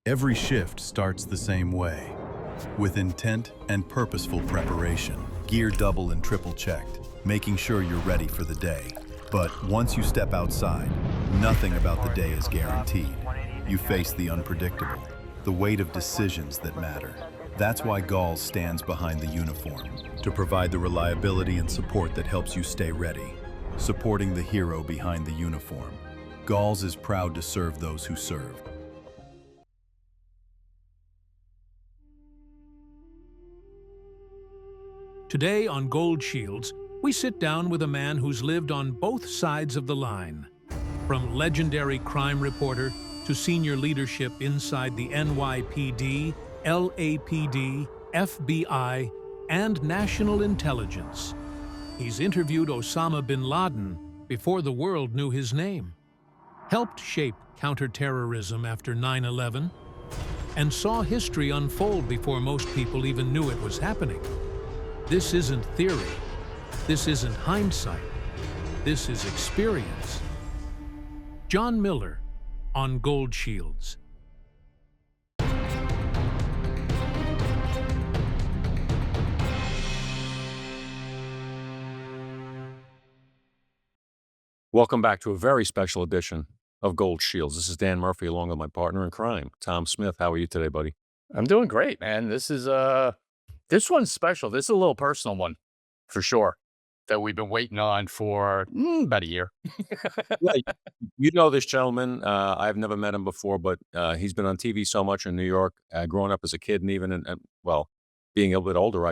Every shift starts the same way, with intent and purposeful preparation. Gear double and triple checked, making sure you're ready for the day. But once you step outside, nothing about the day is guaranteed. You face the unpredictable, the weight of decisions that matter. That's why Galls stands behind the uniform, to provide the reliability and support that helps you stay ready. Supporting the hero behind the uniform. Galls is proud to serve those who serve. Today on Gold Shields, we sit down with a man who's lived on both sides of the line. From legendary crime reporter to senior leadership inside the NYPD, LAPD, FBI, and National Intelligence. He's interviewed Osama Bin Laden before the world knew his name, helped shape counterterrorism after 9/11, and saw history unfold before most people even knew it was happening. This isn't theory. This isn't hindsight. This is experience. John Miller on Gold Shields. Welcome back to a very special edition of Gold Shields. This is Dan Murphy along with my partner in crime, Tom Smith. How are you today, buddy? I'm doing great, man. This one's special. This is a little personal one for sure that we've been waiting on for about a year. Yeah, you know this gentleman. I've never met him before, but he's been on TV so much in New York. Growing up as a kid, and even well, being a bit older,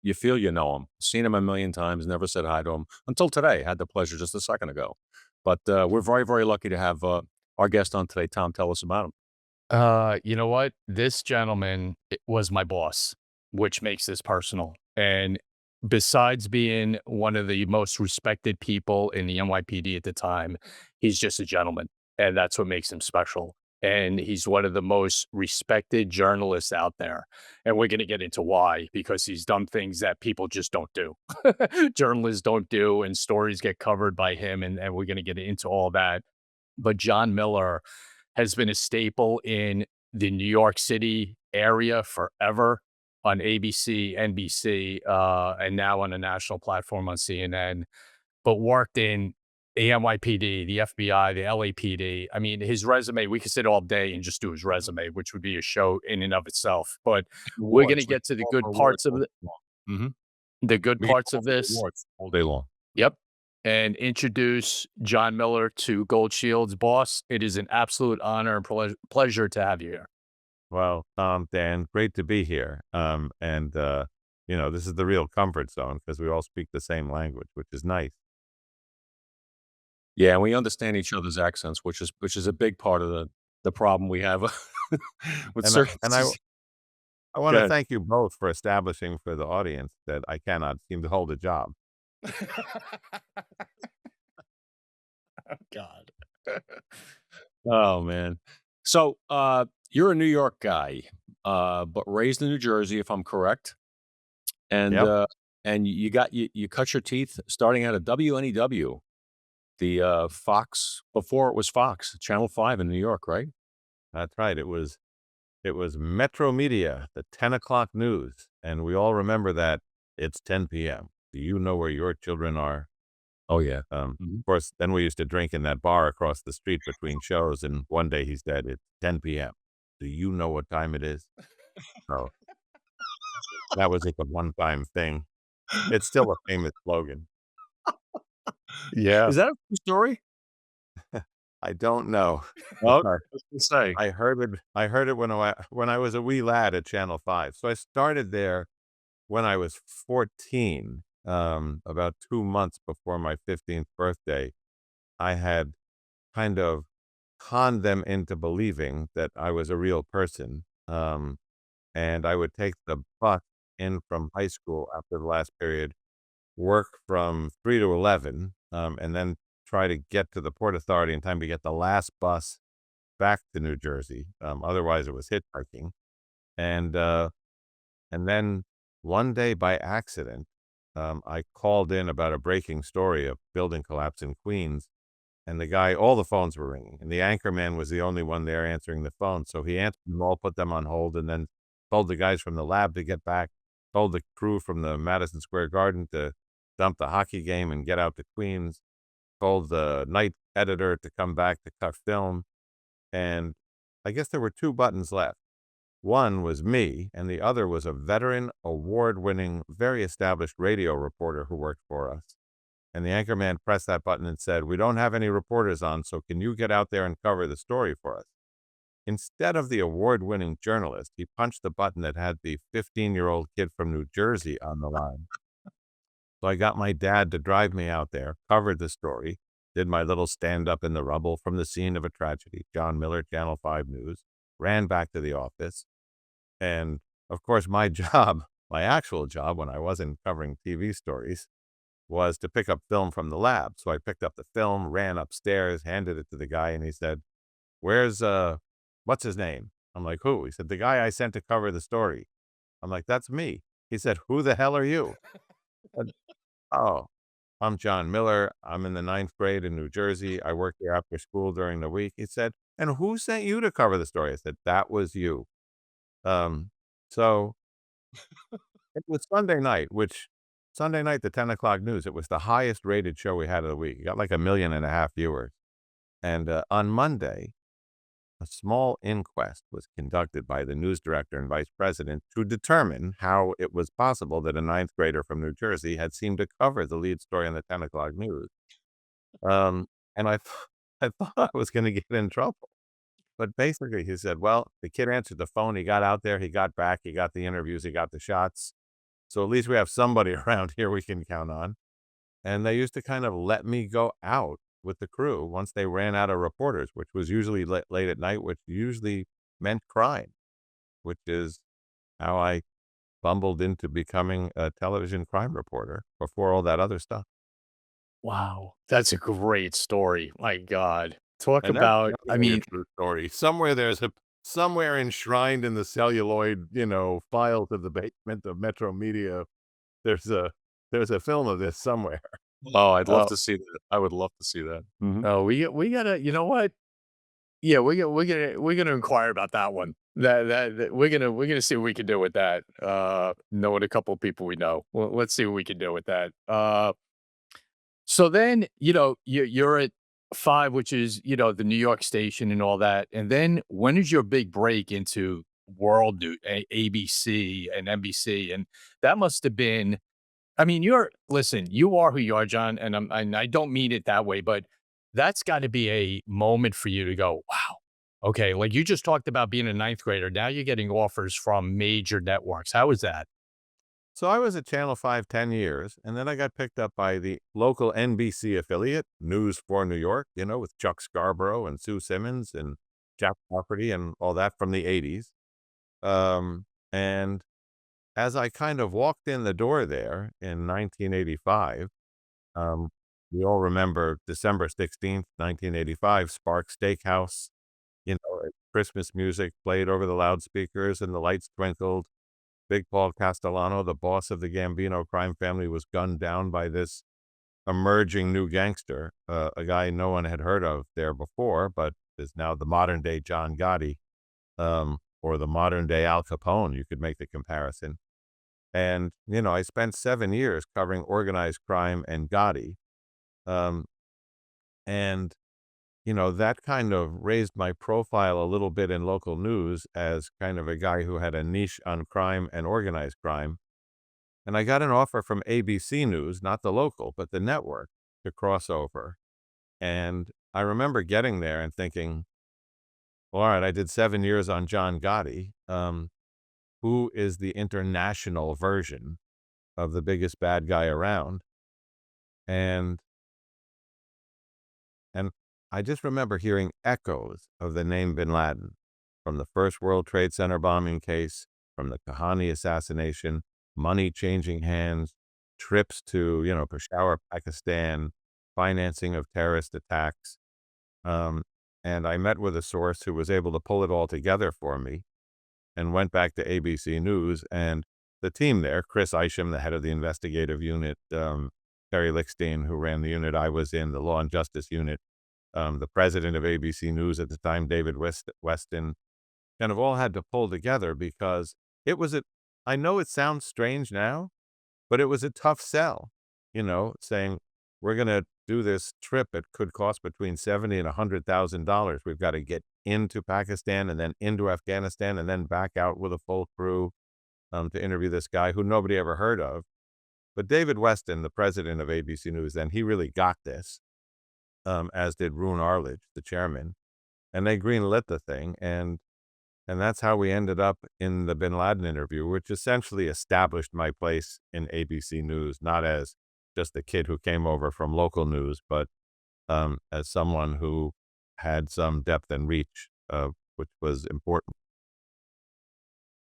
you feel you know him. Seen him a million times, never said hi to him until today. Had the pleasure just a second ago. But we're very, very lucky to have our guest on today. Tom, tell us about him. You know what? This gentleman was my boss, which makes this personal. And besides being one of the most respected people in the NYPD at the time, he's just a gentleman. And that's what makes him special. And he's one of the most respected journalists out there. And we're going to get into why, because he's done things that people just don't do. Journalists don't do, and stories get covered by him. And we're going to get into all that. But John Miller has been a staple in the New York City area forever on ABC, NBC, and now on a national platform on CNN, but worked in the NYPD, the FBI, the LAPD. I mean, his resume, we could sit all day and just do his resume, which would be a show in and of itself. But we're going to get to the good parts of the good parts of this all day long. Yep. And introduce John Miller to Gold Shields. Boss, it is an absolute honor and pleasure to have you here. Well, Dan, great to be here. This is the real comfort zone because we all speak the same language, which is nice. Yeah, and we understand each other's accents, which is a big part of the problem we have with certain. I want to thank you both for establishing for the audience that I cannot seem to hold a job. Oh, God. Oh, man. So, you're a New York guy, but raised in New Jersey, if I'm correct. And Yep. and you cut your teeth starting out at WNEW, the Fox before it was Fox, Channel 5 in New York, right? That's right. It was Metro Media, the 10 o'clock news. And we all remember that it's 10 p.m. Do you know where your children are? Oh, yeah. Of course, then we used to drink in that bar across the street between shows. And one day he said, it's 10 p.m. Do you know what time it is? Oh, that was like a one-time thing. It's still a famous slogan. Yeah. Is that a true story? I don't know. Oh, But say. I heard it when I was a wee lad at Channel 5. So I started there when I was 14, about 2 months before my 15th birthday. I had kind of conned them into believing that I was a real person. And I would take the bus in from high school after the last period, work from 3 to 11, and then try to get to the Port Authority in time to get the last bus back to New Jersey. Otherwise, it was hitchhiking. And then one day by accident, I called in about a breaking story of building collapse in Queens. And the guy, all the phones were ringing, and the anchorman was the only one there answering the phone. So he answered them all, put them on hold, and then told the guys from the lab to get back, told the crew from the Madison Square Garden to dump the hockey game and get out to Queens, told the night editor to come back to cut film. And I guess there were two buttons left. One was me, and the other was a veteran, award-winning, very established radio reporter who worked for us. And the anchorman pressed that button and said, "We don't have any reporters on, so can you get out there and cover the story for us?" Instead of the award-winning journalist, he punched the button that had the 15-year-old kid from New Jersey on the line. So I got my dad to drive me out there, covered the story, did my little stand-up in the rubble from the scene of a tragedy, John Miller, Channel 5 News, ran back to the office. And, of course, my job, my actual job when I wasn't covering TV stories, was to pick up film from the lab. So I picked up the film, ran upstairs, handed it to the guy, and he said, "Where's, what's his name?" I'm like, "Who?" He said, "The guy I sent to cover the story." I'm like, "That's me." He said, "Who the hell are you?" I said, "Oh, I'm John Miller. I'm in the ninth grade in New Jersey. I work here after school during the week." He said, "And who sent you to cover the story?" I said, "That was you." Um, so it was Sunday night, Sunday night, the 10 o'clock news, it was the highest rated show we had of the week. It got like 1.5 million viewers. And on Monday, a small inquest was conducted by the news director and vice president to determine how it was possible that a ninth grader from New Jersey had seemed to cover the lead story on the 10 o'clock news. And I thought I was going to get in trouble. But basically, he said, well, the kid answered the phone. He got out there. He got back. He got the interviews. He got the shots. So at least we have somebody around here we can count on. And they used to kind of let me go out with the crew once they ran out of reporters, which was usually late at night, which usually meant crime, which is how I bumbled into becoming a television crime reporter before all that other stuff. Wow. That's a great story. My God. Talk And that's about, I definitely a mean, true story. Somewhere enshrined in the celluloid, files of the basement of Metro Media, there's a there's a film of this somewhere. Oh, I'd love oh, to see that. I would love to see that. Mhm. oh, we gotta, you know what? Yeah, we're gonna inquire about that one. That we're gonna see what we can do with that. Knowing a couple of people we know, well, let's see what we can do with that. So then, you're at 5, which is, the New York station and all that, and then when is your big break into world ABC and NBC? And that must have been, I mean, listen, you are who you are, John, and I don't mean it that way, but that's gotta be a moment for you to go, "Wow, okay," like, you just talked about being a ninth grader, now you're getting offers from major networks. How was that? So I was at Channel 5 10 years, and then I got picked up by the local NBC affiliate, News for New York, with Chuck Scarborough and Sue Simmons and Jack Rafferty and all that from the 80s. And as I kind of walked in the door there in 1985, um, we all remember December 16th, 1985, Spark Steakhouse, Christmas music played over the loudspeakers and the lights twinkled. Big Paul Castellano, the boss of the Gambino crime family, was gunned down by this emerging new gangster, a guy no one had heard of there before, but is now the modern day John Gotti, or the modern day Al Capone. You could make the comparison. And, I spent 7 years covering organized crime and Gotti. Um, and, that kind of raised my profile a little bit in local news as kind of a guy who had a niche on crime and organized crime. And I got an offer from ABC News, not the local, but the network, to cross over. And I remember getting there and thinking, well, all right, I did 7 years on John Gotti. Who is the international version of the biggest bad guy around? And and I just remember hearing echoes of the name Bin Laden from the first World Trade Center bombing case, from the Kahani assassination, money changing hands, trips to, Peshawar, Pakistan, financing of terrorist attacks. Um, and I met with a source who was able to pull it all together for me and went back to ABC News. And the team there, Chris Isham, the head of the investigative unit, Terry Lickstein, who ran the unit I was in, the law and justice unit, the president of ABC News at the time, David Weston, kind of all had to pull together because it was a, I know it sounds strange now, but it was a tough sell, saying we're going to do this trip. It could cost between $70 and $100,000. We've got to get into Pakistan and then into Afghanistan and then back out with a full crew to interview this guy who nobody ever heard of. But David Weston, the president of ABC News, then he really got this, as did Roone Arledge, the chairman, and they greenlit the thing. And that's how we ended up in the Bin Laden interview, which essentially established my place in ABC News, not as just a kid who came over from local news, but as someone who had some depth and reach, which was important.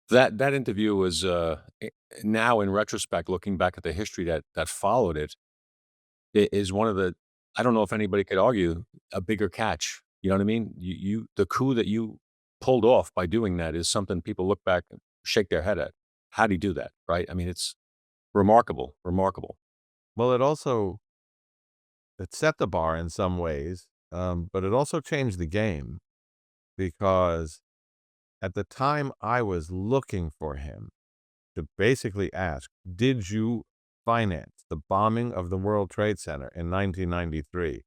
That interview was, now in retrospect, looking back at the history that followed it, is one of the, I don't know if anybody could argue, a bigger catch. You know what I mean? The coup that you pulled off by doing that is something people look back and shake their head at. How'd he do that, right? I mean, it's remarkable, remarkable. Well, it set the bar in some ways, but it also changed the game because at the time I was looking for him to basically ask, did you finance the bombing of the World Trade Center in 1993?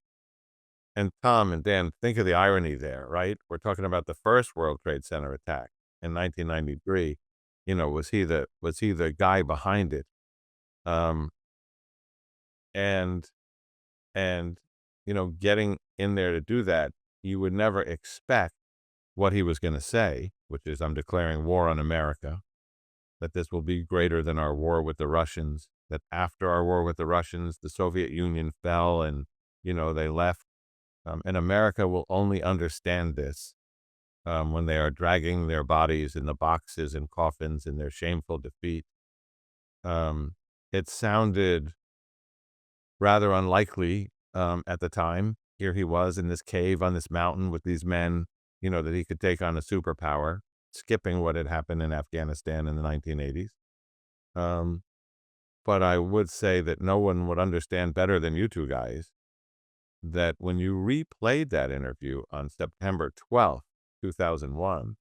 And Tom and Dan, think of the irony there, right? We're talking about the first World Trade Center attack in 1993. Was he the guy behind it? Um, and and getting in there to do that, you would never expect what he was going to say, which is, I'm declaring war on America, that this will be greater than our war with the Russians, that after our war with the Russians, the Soviet Union fell and, they left. And America will only understand this when they are dragging their bodies in the boxes and coffins in their shameful defeat. It sounded rather unlikely at the time. Here he was in this cave on this mountain with these men, that he could take on a superpower, skipping what had happened in Afghanistan in the 1980s. But I would say that no one would understand better than you two guys that when you replayed that interview on September 12th, 2001,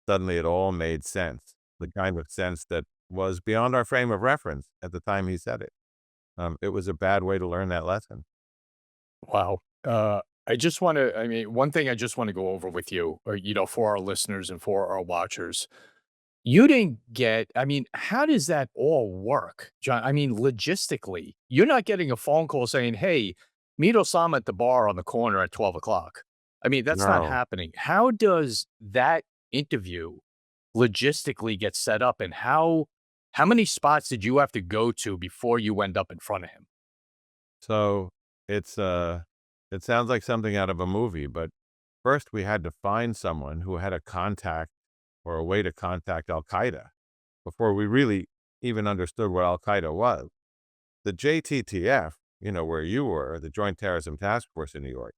suddenly it all made sense. The kind of sense that was beyond our frame of reference at the time he said it. It was a bad way to learn that lesson. Wow. I mean, one thing I just want to go over with you, or, for our listeners and for our watchers. You didn't get, I mean, how does that all work, John? I mean, logistically, you're not getting a phone call saying, hey, meet Osama at the bar on the corner at 12 o'clock. I mean, that's not No. happening. How does that interview logistically get set up, and how many spots did you have to go to before you end up in front of him? So it sounds like something out of a movie, but first we had to find someone who had a contact or a way to contact Al-Qaeda before we really even understood what Al-Qaeda was. The JTTF, where you were, the Joint Terrorism Task Force in New York,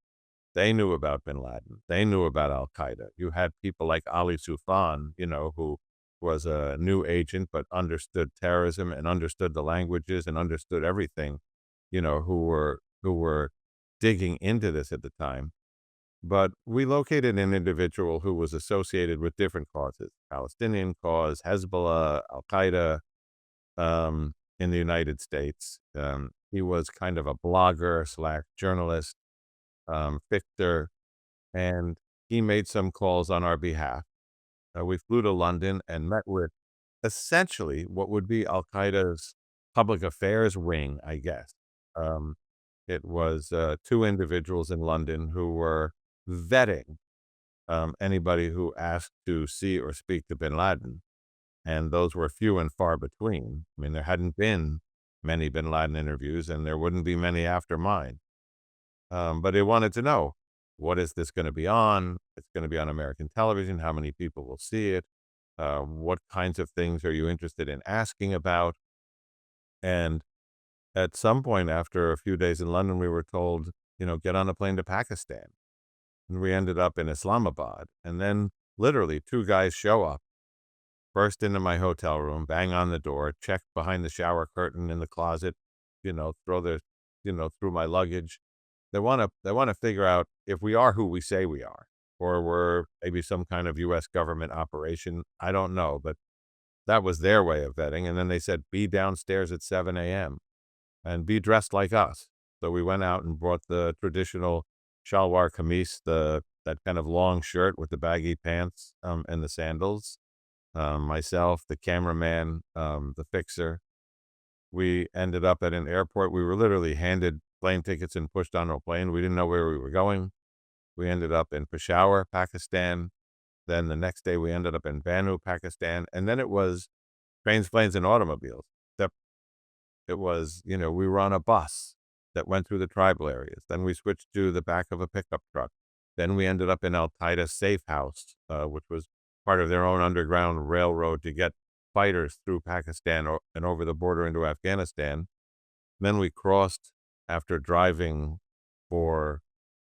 they knew about Bin Laden. They knew about Al-Qaeda. You had people like Ali Soufan, who was a new agent but understood terrorism and understood the languages and understood everything, who were digging into this at the time. But we located an individual who was associated with different causes, Palestinian cause, Hezbollah, Al-Qaeda, in the United States. He was kind of a blogger slash journalist, fixer, and he made some calls on our behalf. We flew to London and met with essentially what would be Al-Qaeda's public affairs wing, I guess. Um, it was two individuals in London who were vetting anybody who asked to see or speak to Bin Laden. And those were few and far between. I mean, there hadn't been many Bin Laden interviews, and there wouldn't be many after mine. But they wanted to know, what is this going to be on? It's going to be on American television. How many people will see it? What kinds of things are you interested in asking about? And at some point after a few days in London, we were told, get on a plane to Pakistan. And we ended up in Islamabad. And then literally two guys show up, burst into my hotel room, bang on the door, check behind the shower curtain in the closet, throw through my luggage, they want to figure out if we are who we say we are, or we're maybe some kind of U.S. government operation. I don't know, but that was their way of vetting. And then they said, be downstairs at 7 a.m. and be dressed like us. So we went out and brought the traditional shalwar kameez, that kind of long shirt with the baggy pants and the sandals. Myself, the cameraman, the fixer. We ended up at an airport. We were literally handed plane tickets and pushed on a plane. We didn't know where we were going. We ended up in Peshawar, Pakistan. Then the next day we ended up in Bannu, Pakistan. And then it was trains, planes, and automobiles. Except it was, we were on a bus that went through the tribal areas. Then we switched to the back of a pickup truck. Then we ended up in Al-Qaeda safe house, which was part of their own underground railroad to get fighters through Pakistan and over the border into Afghanistan. Then we crossed after driving for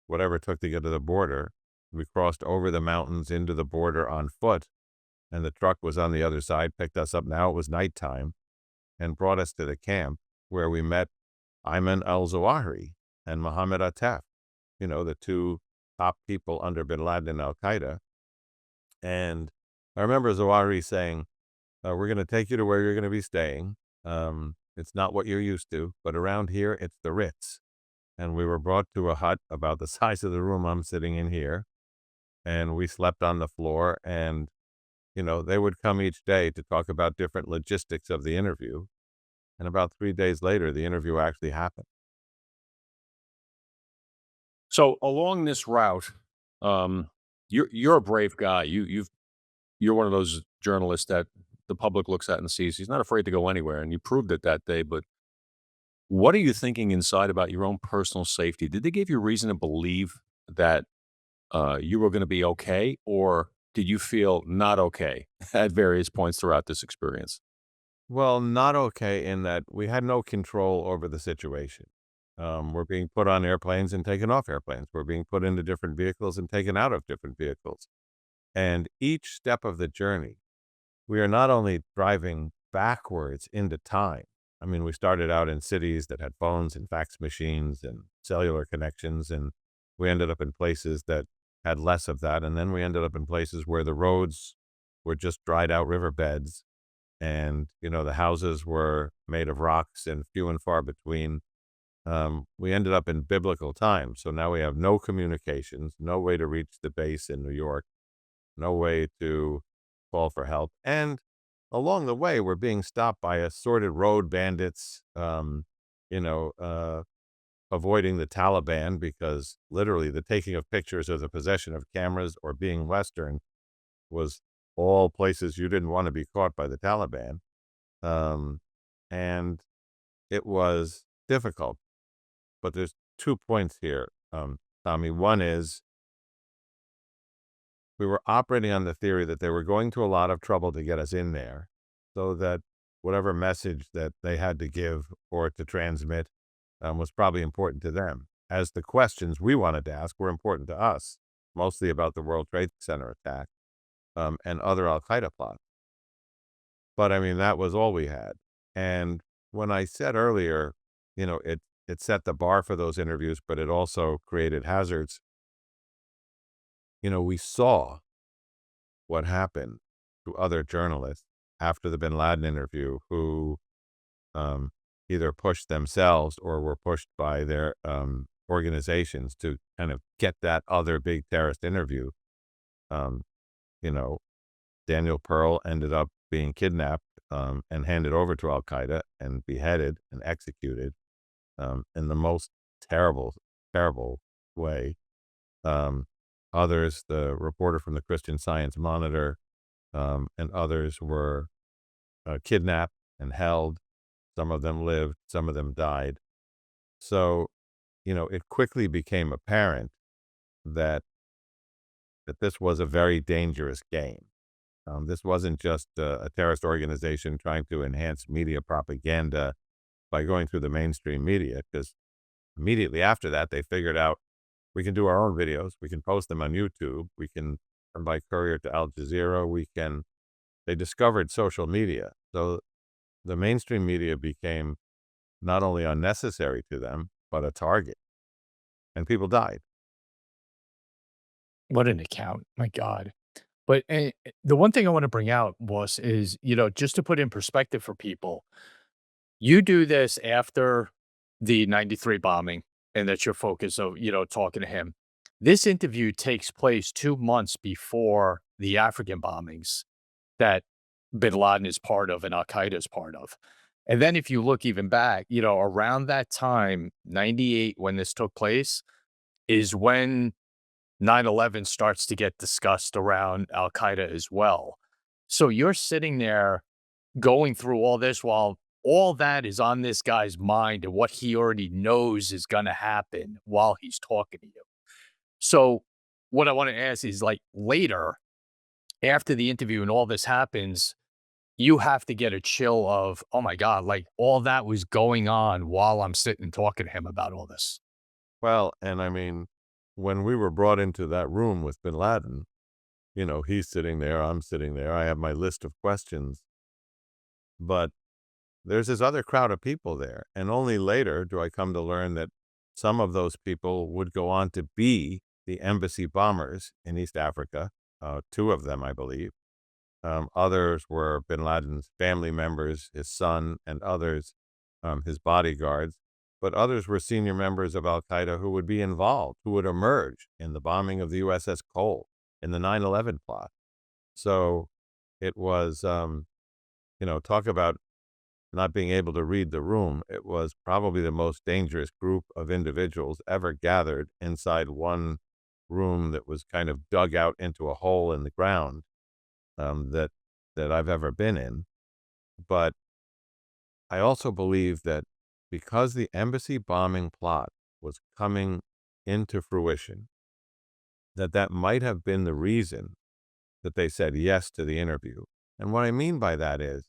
whatever it took to get to the border. We crossed over the mountains into the border on foot, and the truck was on the other side, picked us up. Now it was nighttime, and brought us to the camp where we met Ayman al-Zawahiri and Mohammed Attaf, the two top people under Bin Laden and Al-Qaeda. And I remember Zawahiri saying, we're going to take you to where you're going to be staying. It's not what you're used to, but around here, it's the Ritz. And we were brought to a hut about the size of the room I'm sitting in here. And we slept on the floor. And, they would come each day to talk about different logistics of the interview. And about 3 days later, the interview actually happened. So along this route, you're a brave guy. You're one of those journalists that the public looks at and sees. He's not afraid to go anywhere, and you proved it that day. But what are you thinking inside about your own personal safety? Did they give you reason to believe that you were going to be okay, or did you feel not okay at various points throughout this experience? Well, not okay in that we had no control over the situation. We're being put on airplanes and taken off airplanes. We're being put into different vehicles and taken out of different vehicles. And each step of the journey, we are not only driving backwards into time. I mean, we started out in cities that had phones and fax machines and cellular connections, and we ended up in places that had less of that. And then we ended up in places where the roads were just dried out riverbeds, and, the houses were made of rocks and few and far between. We ended up in biblical times. So now we have no communications, no way to reach the base in New York, no way to call for help. And along the way, we're being stopped by assorted road bandits, you know, uh, avoiding the Taliban, because literally the taking of pictures or the possession of cameras or being Western was all places you didn't want to be caught by the Taliban. Um, and it was difficult. But there's 2 points here, Tommy. One is we were operating on the theory that they were going to a lot of trouble to get us in there, so that whatever message that they had to give or to transmit was probably important to them, as the questions we wanted to ask were important to us, mostly about the World Trade Center attack and other Al-Qaeda plots. But I mean, that was all we had. And when I said earlier, it set the bar for those interviews, but it also created hazards. We saw what happened to other journalists after the Bin Laden interview who either pushed themselves or were pushed by their organizations to kind of get that other big terrorist interview. Um, you know, Daniel Pearl ended up being kidnapped and handed over to Al Qaeda and beheaded and executed in the most terrible, terrible way. Um, Others, the reporter from the Christian Science Monitor, and others were kidnapped and held. Some of them lived, some of them died. So, it quickly became apparent that this was a very dangerous game. This wasn't just a terrorist organization trying to enhance media propaganda by going through the mainstream media, because immediately after that, they figured out we can do our own videos. We can post them on YouTube. We can send by courier to Al Jazeera. They discovered social media. So the mainstream media became not only unnecessary to them, but a target. and people died. What an account, my god. But, the one thing I wanna bring out was is, just to put in perspective for people, you do this after the '93 bombing, and that's your focus of, talking to him. This interview takes place 2 months before the African bombings that Bin Laden is part of and Al-Qaeda is part of. And then if you look even back, around that time, '98 when this took place, is when 9/11 starts to get discussed around Al-Qaeda as well. So you're sitting there going through all this while all that is on this guy's mind and what he already knows is gonna happen while he's talking to you. So what I wanna ask is, like, later, after the interview and all this happens, you have to get a chill of, "Oh my god, like, all that was going on while I'm sitting talking to him about all this." Well, and I mean, when we were brought into that room with bin Laden, he's sitting there, I'm sitting there, I have my list of questions, but there's this other crowd of people there. And only later do I come to learn that some of those people would go on to be the embassy bombers in East Africa, two of them, I believe. Others were bin Laden's family members, his son, and others, his bodyguards. But others were senior members of Al Qaeda who would be involved, who would emerge in the bombing of the USS Cole, in the 9/11 plot. So it was, talk about not being able to read the room. It was probably the most dangerous group of individuals ever gathered inside one room that was kind of dug out into a hole in the ground, that I've ever been in. But I also believe that because the embassy bombing plot was coming into fruition, that might have been the reason that they said yes to the interview. And what I mean by that is,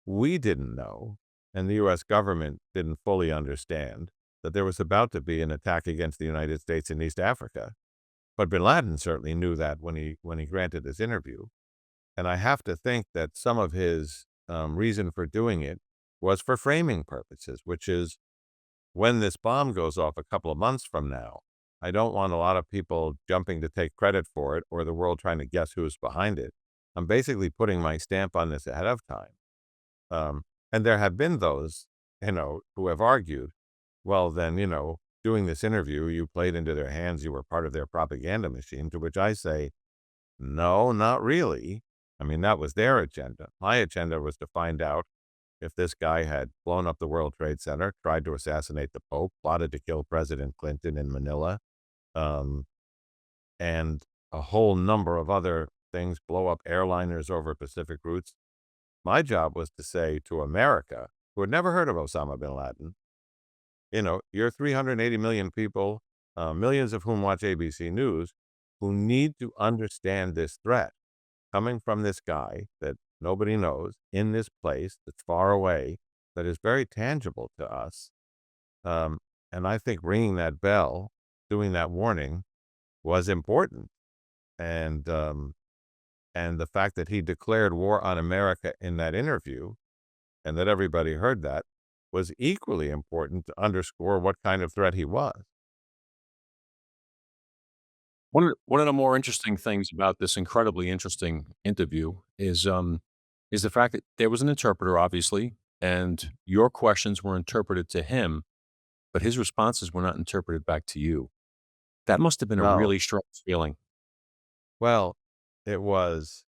we didn't know, and the U.S. government didn't fully understand, that there was about to be an attack against the United States in East Africa. But bin Laden certainly knew that when he granted this interview. And I have to think that some of his reason for doing it was for framing purposes, which is, when this bomb goes off a couple of months from now, I don't want a lot of people jumping to take credit for it or the world trying to guess who's behind it. I'm basically putting my stamp on this ahead of time. And there have been those, who have argued, well, then, doing this interview, you played into their hands, you were part of their propaganda machine, to which I say, no, not really. I mean, that was their agenda. My agenda was to find out if this guy had blown up the World Trade Center, tried to assassinate the Pope, plotted to kill President Clinton in Manila, um, and a whole number of other things, blow up airliners over Pacific routes. My job was to say to America, who had never heard of Osama bin Laden, you're 380 million people, millions of whom watch ABC News, who need to understand this threat coming from this guy that nobody knows in this place that's far away, that is very tangible to us. And I think ringing that bell, doing that warning, was important. And the fact that he declared war on America in that interview, and that everybody heard that, was equally important to underscore what kind of threat he was. One of the more interesting things about this incredibly interesting interview is the fact that there was an interpreter, obviously, and your questions were interpreted to him, but his responses were not interpreted back to you. That must have been a No. really strange feeling. Well, it was,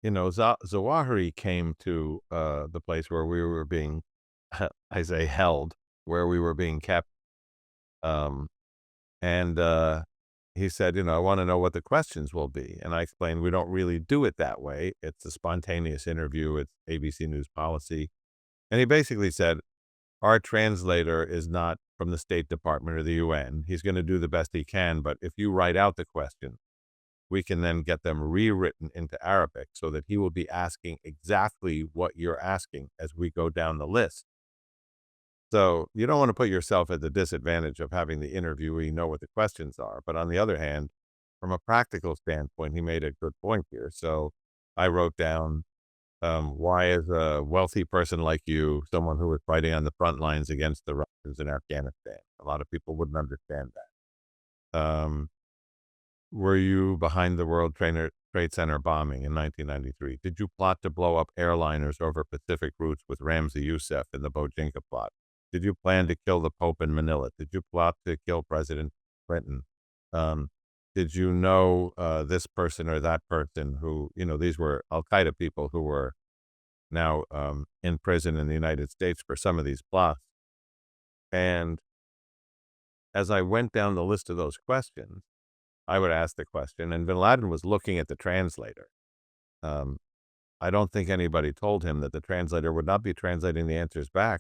Zawahiri came to the place where we were being, I say held, where we were being kept. Um, and he said, I want to know what the questions will be. And I explained, we don't really do it that way. It's a spontaneous interview. It's ABC News policy. And he basically said, our translator is not from the State Department or the UN. He's going to do the best he can. But if you write out the question, we can then get them rewritten into Arabic so that he will be asking exactly what you're asking as we go down the list. So you don't want to put yourself at the disadvantage of having the interviewee know what the questions are. But on the other hand, from a practical standpoint, he made a good point here. So I wrote down, why is a wealthy person like you, someone who was fighting on the front lines against the Russians in Afghanistan? A lot of people wouldn't understand that. Were you behind the World Trade Center bombing in 1993? Did you plot to blow up airliners over Pacific routes with Ramzi Youssef in the Bojinka plot? Did you plan to kill the Pope in Manila? Did you plot to kill President Clinton? Um, did you know this person or that person who, these were Al-Qaeda people who were now in prison in the United States for some of these plots? And as I went down the list of those questions, I would ask the question, and Bin Laden was looking at the translator. Um, I don't think anybody told him that the translator would not be translating the answers back.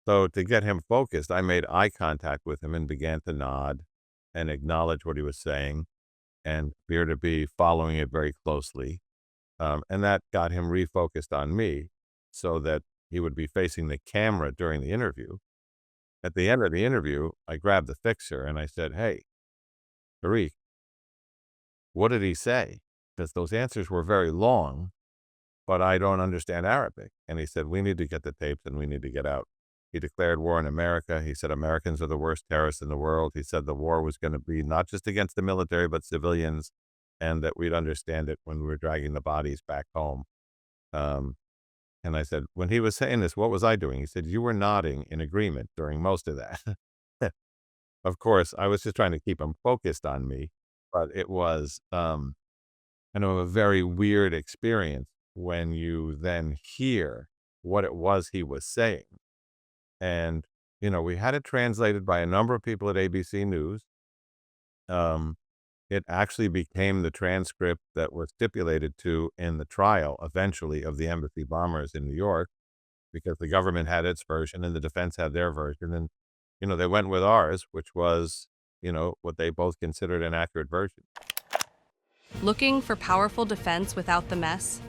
So to get him focused, I made eye contact with him and began to nod and acknowledge what he was saying and appear to be following it very closely. And that got him refocused on me so that he would be facing the camera during the interview. At the end of the interview, I grabbed the fixer and I said, "Hey, Tariq, what did he say? Because those answers were very long, but I don't understand Arabic." And he said, "We need to get the tapes and we need to get out." He declared war on America. He said Americans are the worst terrorists in the world. He said the war was going to be not just against the military, but civilians, and that we'd understand it when we were dragging the bodies back home. Um, and I said, when he was saying this, what was I doing? He said, "You were nodding in agreement during most of that." Of course, I was just trying to keep him focused on me, but it was, a very weird experience when you then hear what it was he was saying. And, we had it translated by a number of people at ABC News. It actually became the transcript that was stipulated to in the trial, eventually, of the embassy bombers in New York, because the government had its version and the defense had their version. And, they went with ours, which was, what they both considered an accurate version. Looking for powerful defense without the mess?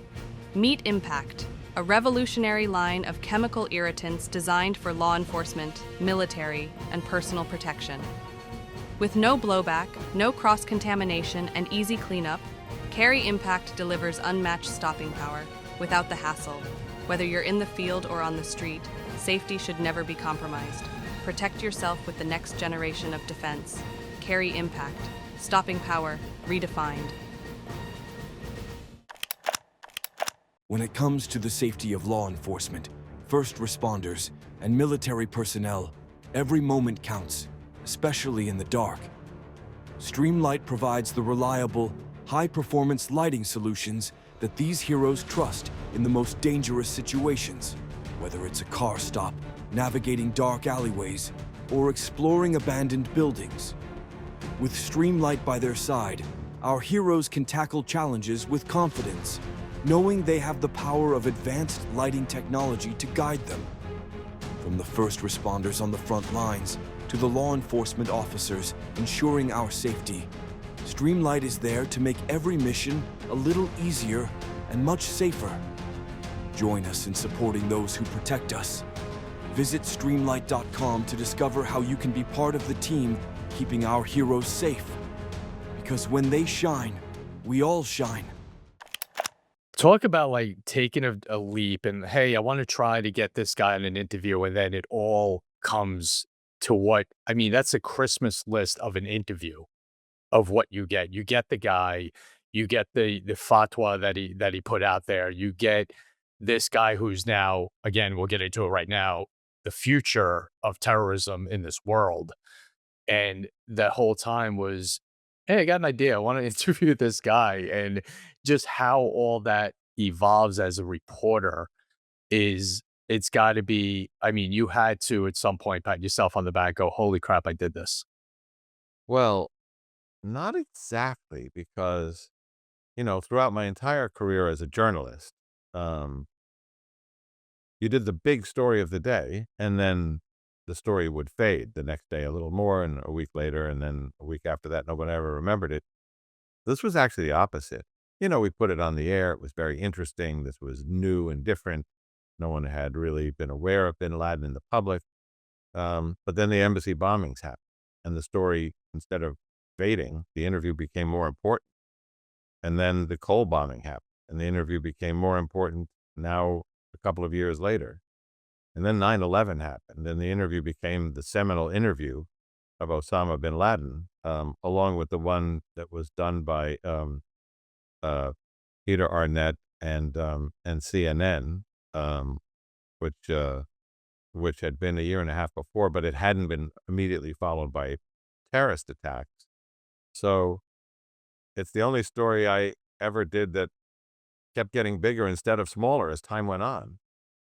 Meet Impact, a revolutionary line of chemical irritants designed for law enforcement, military, and personal protection. With no blowback, no cross-contamination, and easy cleanup, Carry Impact delivers unmatched stopping power without the hassle. Whether you're in the field or on the street, safety should never be compromised. Protect yourself with the next generation of defense. Carry Impact, stopping power, redefined. When it comes to the safety of law enforcement, first responders, and military personnel, every moment counts, especially in the dark. Streamlight provides the reliable, high-performance lighting solutions that these heroes trust in the most dangerous situations, whether it's a car stop, navigating dark alleyways, or exploring abandoned buildings. With Streamlight by their side, our heroes can tackle challenges with confidence, knowing they have the power of advanced lighting technology to guide them. From the first responders on the front lines to the law enforcement officers ensuring our safety, Streamlight is there to make every mission a little easier and much safer. Join us in supporting those who protect us. Visit Streamlight.com to discover how you can be part of the team keeping our heroes safe. Because when they shine, we all shine. Talk about like taking a leap and, hey, I want to try to get this guy in an interview, and then it all comes to what, I mean, that's a Christmas list of an interview of what you get. You get the guy, you get the fatwa that he put out there, you get this guy who's now, again, we'll get into it right now, the future of terrorism in this world. And the whole time was, hey, I got an idea. I want to interview this guy. And just how all that evolves as a reporter is, it's got to be, I mean, you had to at some point pat yourself on the back, go, holy crap, I did this. Well, not exactly, because, throughout my entire career as a journalist, um, you did the big story of the day, and then the story would fade the next day a little more, and a week later, and then a week after that, no one ever remembered it. This was actually the opposite. We put it on the air. It was very interesting. This was new and different. No one had really been aware of Bin Laden in the public. But then the embassy bombings happened, and the story, instead of fading, the interview became more important. And then the Cole bombing happened, and the interview became more important now a couple of years later. And then 9/11 happened, and the interview became the seminal interview of Osama bin Laden, along with the one that was done by uh, Peter Arnett and CNN, um, which which had been a year and a half before, but it hadn't been immediately followed by terrorist attacks. So it's the only story I ever did that kept getting bigger instead of smaller as time went on.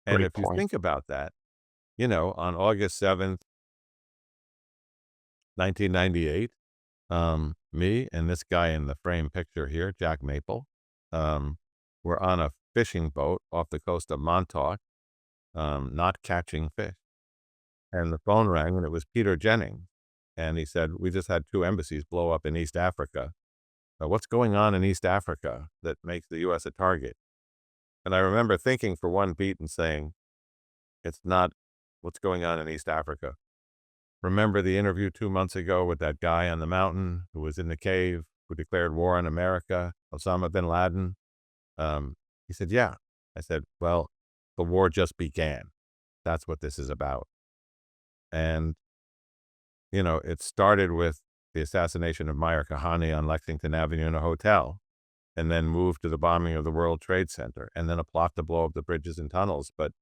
And Great if you point. think about that, on August 7th, 1998, me and this guy in the frame picture here, Jack Maple, um, were on a fishing boat off the coast of Montauk, not catching fish. And the phone rang, and it was Peter Jennings. And he said, "We just had 2 embassies blow up in East Africa. What's going on in East Africa that makes the U.S. a target?" And I remember thinking for one beat and saying, "It's not what's going on in East Africa. Remember the interview 2 months ago with that guy on the mountain who was in the cave, who declared war on America, Osama bin Laden?" He said, "Yeah." I said, "Well, the war just began. That's what this is about." And, it started with the assassination of Meyer Kahane on Lexington Avenue in a hotel, and then moved to the bombing of the World Trade Center, and then a plot to blow up the bridges and tunnels. But,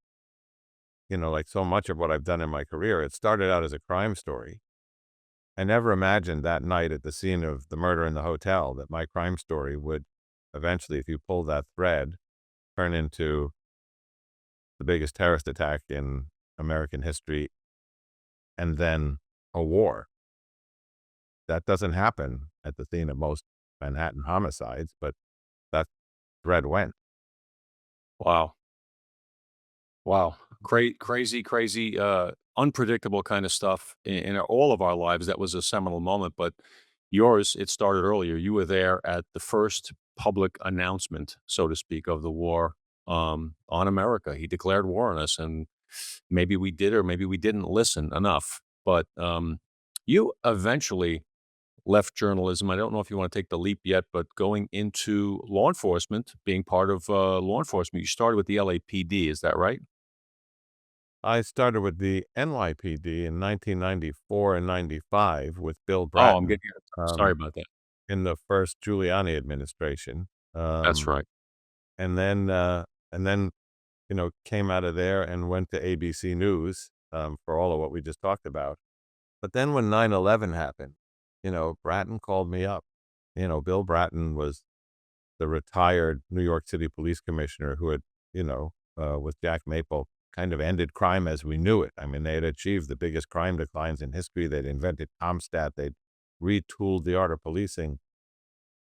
like so much of what I've done in my career, it started out as a crime story. I never imagined that night at the scene of the murder in the hotel that my crime story would eventually, if you pull that thread, turn into the biggest terrorist attack in American history, and then a war. That doesn't happen at the scene of most Manhattan homicides, but that thread went. Wow. Wow. Crazy, crazy, unpredictable kind of stuff in all of our lives. That was a seminal moment, but yours, it started earlier. You were there at the first public announcement, so to speak, of the war on America. He declared war on us, and maybe we did or maybe we didn't listen enough. But you eventually left journalism. I don't know if you want to take the leap yet, but going into law enforcement, being part of law enforcement, you started with the LAPD. Is that right? I started with the NYPD in 1994 and 95 with Bill Oh, I'm Bratton, getting it. Sorry um, about that. in the first Giuliani administration. That's right. And then, came out of there and went to ABC News, for all of what we just talked about. But then when 9/11 happened, Bratton called me up. Bill Bratton was the retired New York City police commissioner who had, with Jack Maple, kind of ended crime as we knew it. I mean, they had achieved the biggest crime declines in history. They'd invented Comstat. They'd retooled the art of policing.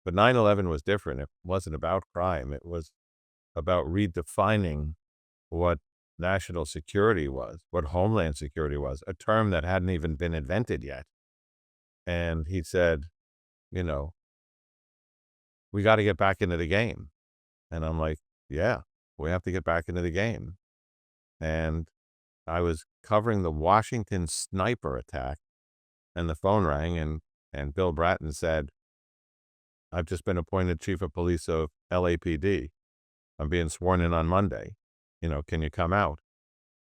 But 9/11 was different. It wasn't about crime. It was about redefining what national security was, what homeland security was, a term that hadn't even been invented yet. And he said, you know, "We got to get back into the game." And I'm like, "Yeah, we have to get back into the game." And I was covering the Washington sniper attack, and the phone rang, and Bill Bratton said, "I've just been appointed chief of police of LAPD. I'm being sworn in on Monday. Can you come out?"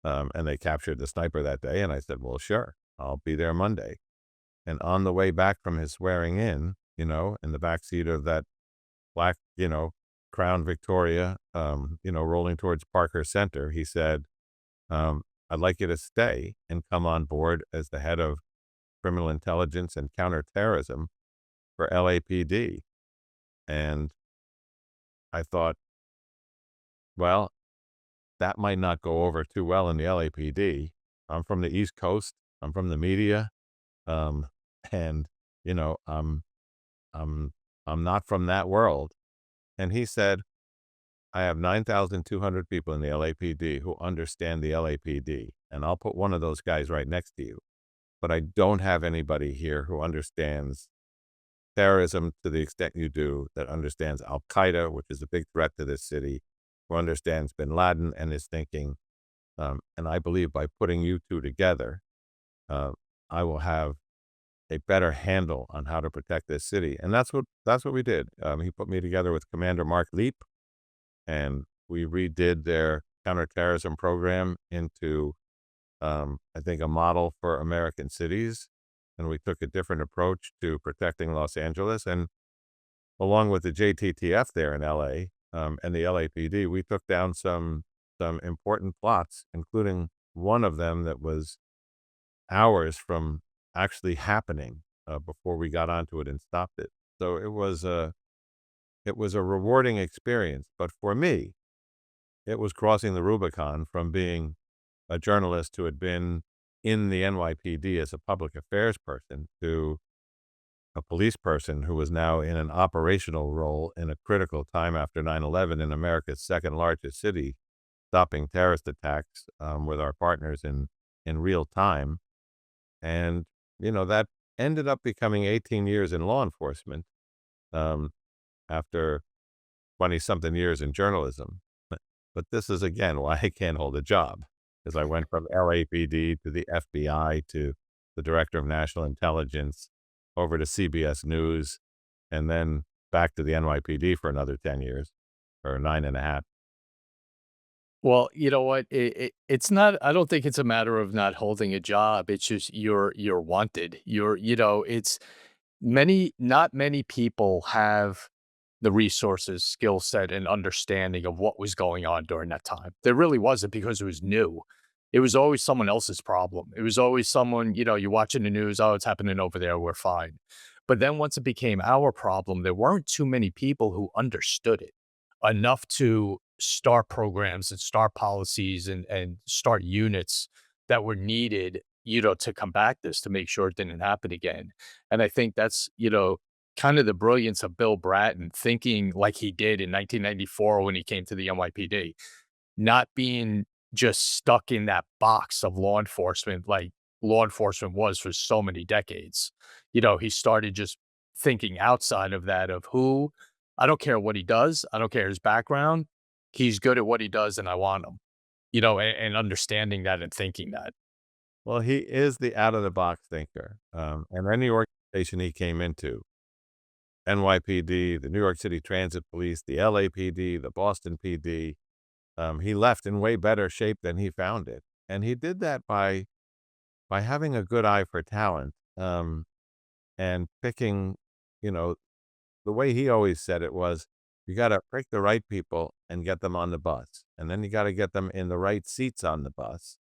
And they captured the sniper that day. And I said, "Well, sure, I'll be there Monday." And on the way back from his swearing in the back seat of that black, Crown Victoria, rolling towards Parker Center, he said, "I'd like you to stay and come on board as the head of criminal intelligence and counterterrorism for LAPD." And I thought, well, that might not go over too well in the LAPD. I'm from the East Coast. I'm from the media. Um, and, you know, I'm, I'm, I'm not from that world. And he said, "I have 9,200 people in the LAPD who understand the LAPD, and I'll put one of those guys right next to you. But I don't have anybody here who understands terrorism to the extent you do, that understands Al-Qaeda, which is a big threat to this city, who understands Bin Laden and his thinking. And I believe by putting you two together, uh, I will have a better handle on how to protect this city." And that's what we did. He put me together with Commander Mark Leap, and we redid their counterterrorism program into, I think, a model for American cities. And we took a different approach to protecting Los Angeles. And along with the JTTF there in LA, and the LAPD, we took down some important plots, including one of them that was hours from actually happening, before we got onto it and stopped it. So it was a rewarding experience. But for me, it was crossing the Rubicon from being a journalist who had been in the NYPD as a public affairs person to a police person who was now in an operational role in a critical time after 9/11 in America's second largest city, stopping terrorist attacks, with our partners in real time. And, that ended up becoming 18 years in law enforcement, um, after 20-something years in journalism. But this is, again, why I can't hold a job, because I went from LAPD to the FBI to the Director of National Intelligence, over to CBS News, and then back to the NYPD for another 10 years, or 9.5. Well, you know what? It's not, I don't think it's a matter of not holding a job. It's just you're wanted. It's not many people have the resources, skill set, and understanding of what was going on during that time. There really wasn't, because it was new. It was always someone else's problem. It was always someone, you're watching the news, oh, it's happening over there, we're fine. But then once it became our problem, there weren't too many people who understood it enough to start programs and start policies and start units that were needed, to combat this, to make sure it didn't happen again. And I think that's, kind of the brilliance of Bill Bratton thinking like he did in 1994 when he came to the NYPD, not being just stuck in that box of law enforcement like law enforcement was for so many decades. He started just thinking outside of that, of who, I don't care what he does, I don't care his background, he's good at what he does and I want him, and understanding that and thinking that. Well, he is the out-of-the-box thinker, and any organization he came into, NYPD, the New York City Transit Police, the LAPD, the Boston PD, he left in way better shape than he found it. And he did that by having a good eye for talent, and picking, you know, the way he always said it was, you gotta pick the right people and get them on the bus, and then you gotta get them in the right seats on the bus,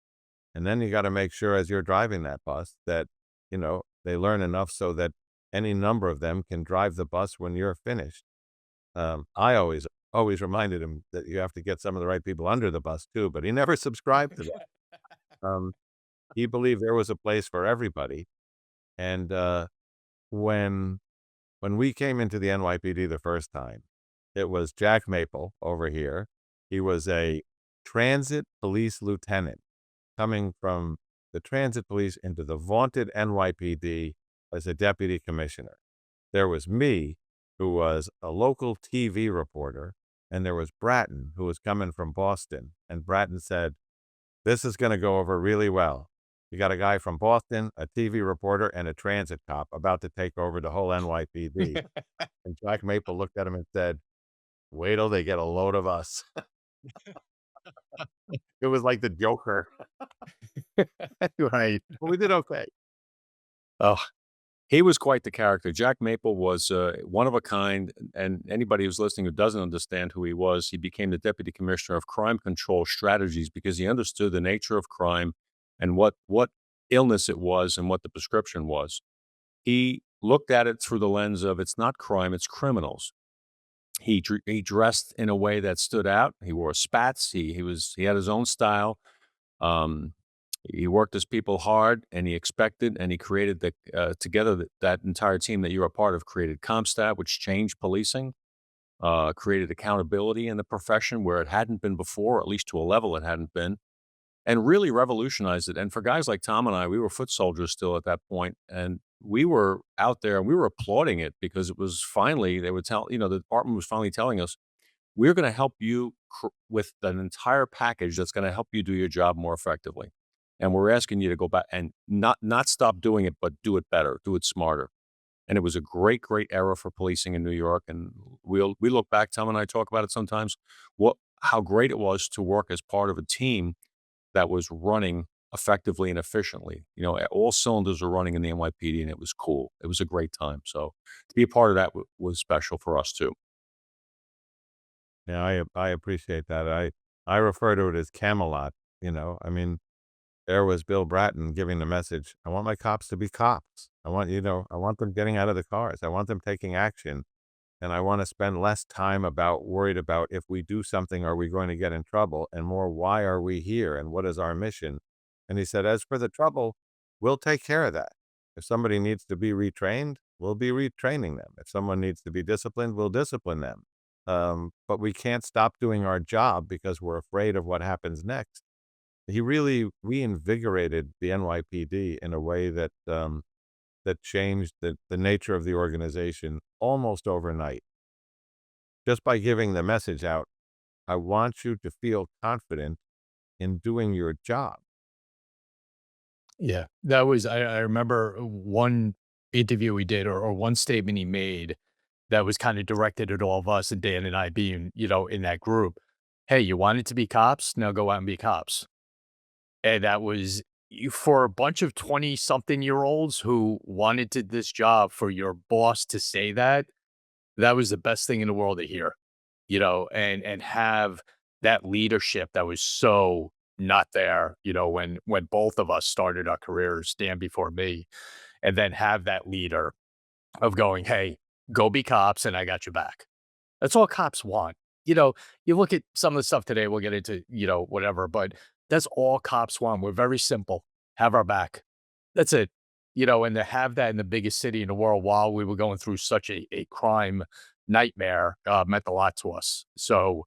and then you gotta make sure as you're driving that bus that, they learn enough so that any number of them can drive the bus when you're finished. I always reminded him that you have to get some of the right people under the bus too, but he never subscribed to that. Um, he believed there was a place for everybody. And when when we came into the NYPD the first time, it was Jack Maple over here. He was a transit police lieutenant coming from the transit police into the vaunted NYPD as a deputy commissioner. There was me, who was a local TV reporter, and there was Bratton, who was coming from Boston. And Bratton said, this is going to go over really well. You got a guy from Boston, a TV reporter, and a transit cop about to take over the whole NYPD. And Jack Maple looked at him and said, wait till they get a load of us. It was like the Joker. Right. But we did okay. Oh, he was quite the character. Jack Maple was one of a kind, and anybody who's listening who doesn't understand who he was, he became the Deputy Commissioner of Crime Control Strategies because he understood the nature of crime and what illness it was and what the prescription was. He looked at it through the lens of it's not crime, it's criminals. He dressed in a way that stood out. He wore spats. He had his own style. Um, he worked his people hard, and he expected, and he created together that entire team that you're a part of created CompStat, which changed policing, created accountability in the profession where it hadn't been before, at least to a level it hadn't been, and really revolutionized it. And for guys like Tom and I, we were foot soldiers still at that point, and we were out there and we were applauding it because it was finally, they would tell, the department was finally telling us, we're going to help you with an entire package that's going to help you do your job more effectively. And we're asking you to go back and not stop doing it, but do it better, do it smarter. And it was a great, great era for policing in New York. And we look back, Tom and I talk about it sometimes. how great it was to work as part of a team that was running effectively and efficiently. All cylinders were running in the NYPD, and it was cool. It was a great time. So to be a part of that was special for us too. Yeah, I appreciate that. I refer to it as Camelot. I mean, there was Bill Bratton giving the message, I want my cops to be cops. I want them getting out of the cars. I want them taking action. And I want to spend less time worried about if we do something, are we going to get in trouble? And more, why are we here? And what is our mission? And he said, as for the trouble, we'll take care of that. If somebody needs to be retrained, we'll be retraining them. If someone needs to be disciplined, we'll discipline them. But we can't stop doing our job because we're afraid of what happens next. He really reinvigorated the NYPD in a way that changed the nature of the organization almost overnight. Just by giving the message out, I want you to feel confident in doing your job. Yeah, that was I remember one interview we did or one statement he made that was kinda directed at all of us and Dan and I being, in that group. "Hey, you wanted to be cops? Now go out and be cops." And that was for a bunch of 20-something-year-olds who wanted to this job, for your boss to say that, that was the best thing in the world to hear, and have that leadership that was so not there, when both of us started our careers, Dan before me, and then have that leader of going, "Hey, go be cops and I got your back." That's all cops want. You look at some of the stuff today, we'll get into, whatever, but that's all cops want. We're very simple. Have our back. That's it. And to have that in the biggest city in the world while we were going through such a crime nightmare meant a lot to us. So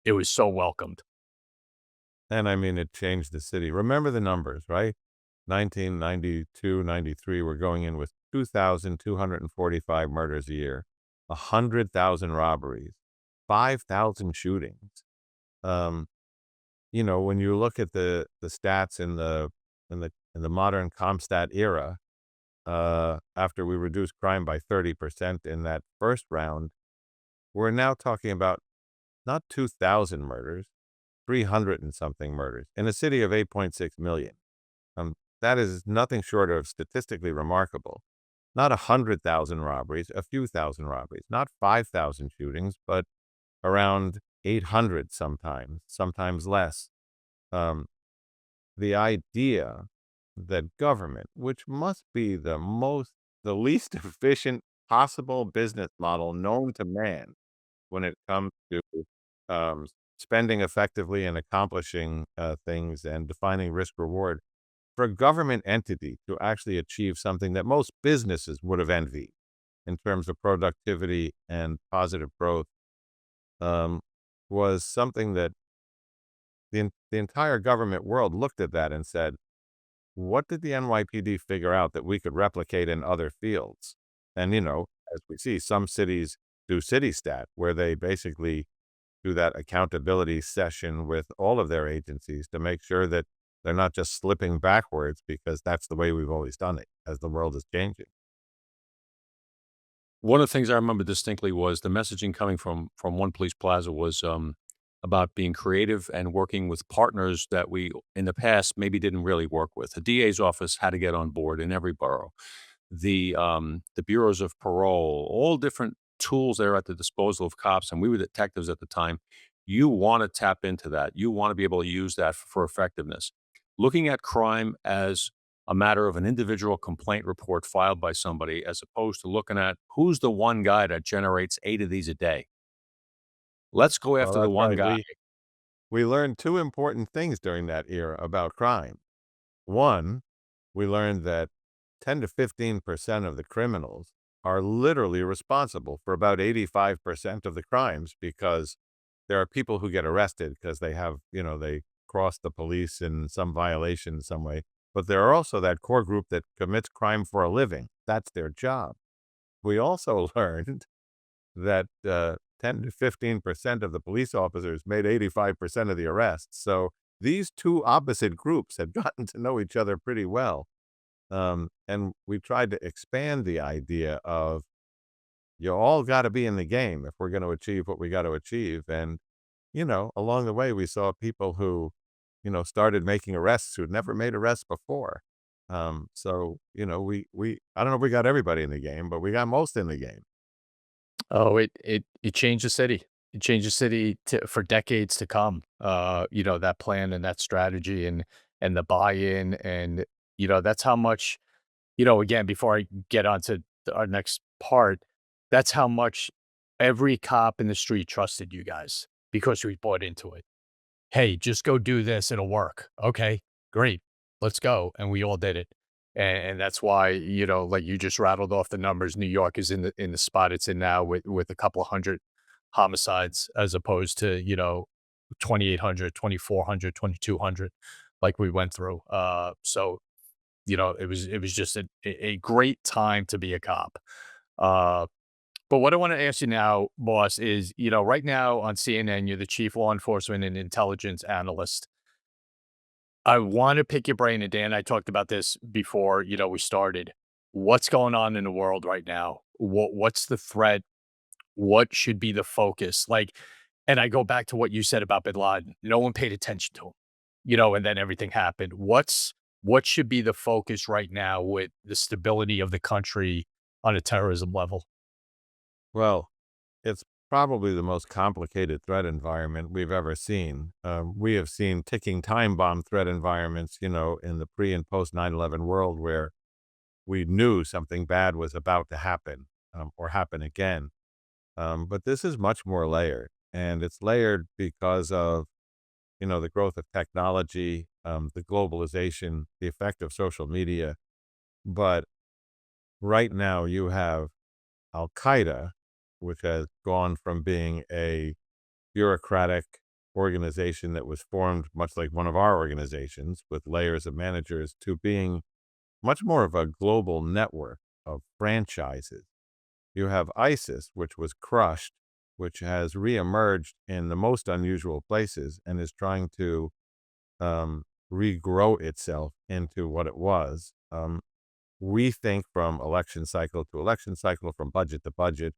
it was so welcomed. And I mean, it changed the city. Remember the numbers, right? 1992, 93, we're going in with 2,245 murders a year, 100,000 robberies, 5,000 shootings. Um, when you look at the stats in the modern CompStat era, after we reduced crime by 30% in that first round, we're now talking about not 2,000 murders, 300 and something murders in a city of 8.6 million. That is nothing short of statistically remarkable. Not 100,000 robberies, a few thousand robberies, not 5,000 shootings, but around 800 sometimes less. Um, the idea that government, which must be the least efficient possible business model known to man when it comes to um, spending effectively and accomplishing things and defining risk reward, for a government entity to actually achieve something that most businesses would have envied in terms of productivity and positive growth, um, was something that the entire government world looked at that and said, what did the NYPD figure out that we could replicate in other fields? And, as we see, some cities do city stat, where they basically do that accountability session with all of their agencies to make sure that they're not just slipping backwards, because that's the way we've always done it as the world is changing. One of the things I remember distinctly was the messaging coming from One Police Plaza was about being creative and working with partners that we in the past maybe didn't really work with. The DA's office had to get on board in every borough. The bureaus of parole, all different tools that are at the disposal of cops, and we were detectives at the time. You want to tap into that. You want to be able to use that for effectiveness. Looking at crime as a matter of an individual complaint report filed by somebody, as opposed to looking at who's the one guy that generates 8 of these a day. Let's go Well, after the that's one right. guy. We learned two important things during that era about crime. One, we learned that 10 to 15% of the criminals are literally responsible for about 85% of the crimes, because there are people who get arrested because they cross the police in some violation in some way. But there are also that core group that commits crime for a living. That's their job. We also learned that 10 to 15% of the police officers made 85% of the arrests. So these two opposite groups had gotten to know each other pretty well. And we tried to expand the idea of, you all got to be in the game if we're going to achieve what we got to achieve. And along the way, we saw people who, started making arrests who'd never made arrests before. So, I don't know if we got everybody in the game, but we got most in the game. Oh, it changed the city. It changed the city for decades to come. That plan and that strategy and the buy-in and that's how much, again, before I get on to our next part, that's how much every cop in the street trusted you guys because we bought into it. "Hey, just go do this, it'll work." "Okay, great, let's go," and we all did it. And that's why, like you just rattled off the numbers, New York is in the spot it's in now with a couple of 100 homicides as opposed to, 2,800, 2,400, 2,200 like we went through. So, it was just a great time to be a cop. Uh but what I want to ask you now, boss, is, right now on CNN, you're the chief law enforcement and intelligence analyst. I want to pick your brain, and Dan, I talked about this before, we started. What's going on in the world right now? What's the threat? What should be the focus? Like, and I go back to what you said about Bin Laden. No one paid attention to him, and then everything happened. What should be the focus right now with the stability of the country on a terrorism level? Well, it's probably the most complicated threat environment we've ever seen. We have seen ticking time bomb threat environments, in the pre and post 9/11 world where we knew something bad was about to happen, or happen again. But this is much more layered, and it's layered because of, the growth of technology, the globalization, the effect of social media. But right now you have Al-Qaeda, which has gone from being a bureaucratic organization that was formed much like one of our organizations with layers of managers to being much more of a global network of franchises. You have ISIS, which was crushed, which has reemerged in the most unusual places and is trying to regrow itself into what it was. We think from election cycle to election cycle, from budget to budget.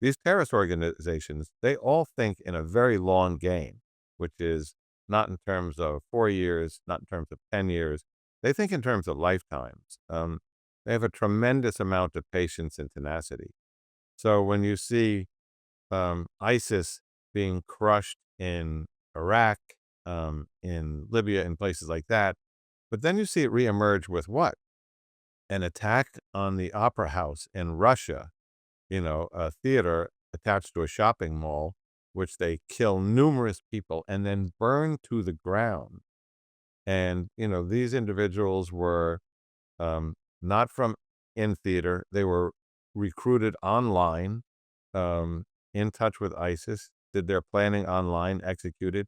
These terrorist organizations, they all think in a very long game, which is not in terms of 4 years, not in terms of 10 years. They think in terms of lifetimes. They have a tremendous amount of patience and tenacity. So when you see ISIS being crushed in Iraq, in Libya, in places like that, but then you see it reemerge with what? An attack on the opera house in Russia, a theater attached to a shopping mall, which they kill numerous people and then burn to the ground. And, these individuals were not from in theater. They were recruited online, in touch with ISIS, did their planning online, executed.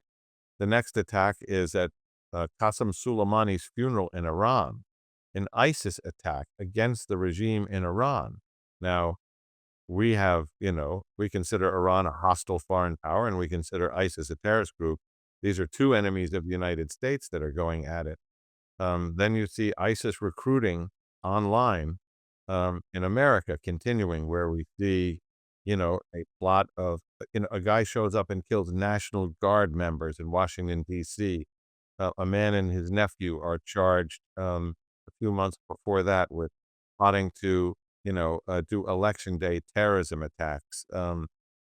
The next attack is at Qasem Soleimani's funeral in Iran, an ISIS attack against the regime in Iran. Now, we have, we consider Iran a hostile foreign power and we consider ISIS a terrorist group. These are two enemies of the United States that are going at it. Then you see ISIS recruiting online in America continuing, where we see, a plot of, a guy shows up and kills National Guard members in Washington, D.C. A man and his nephew are charged a few months before that with plotting to, do election day terrorism attacks.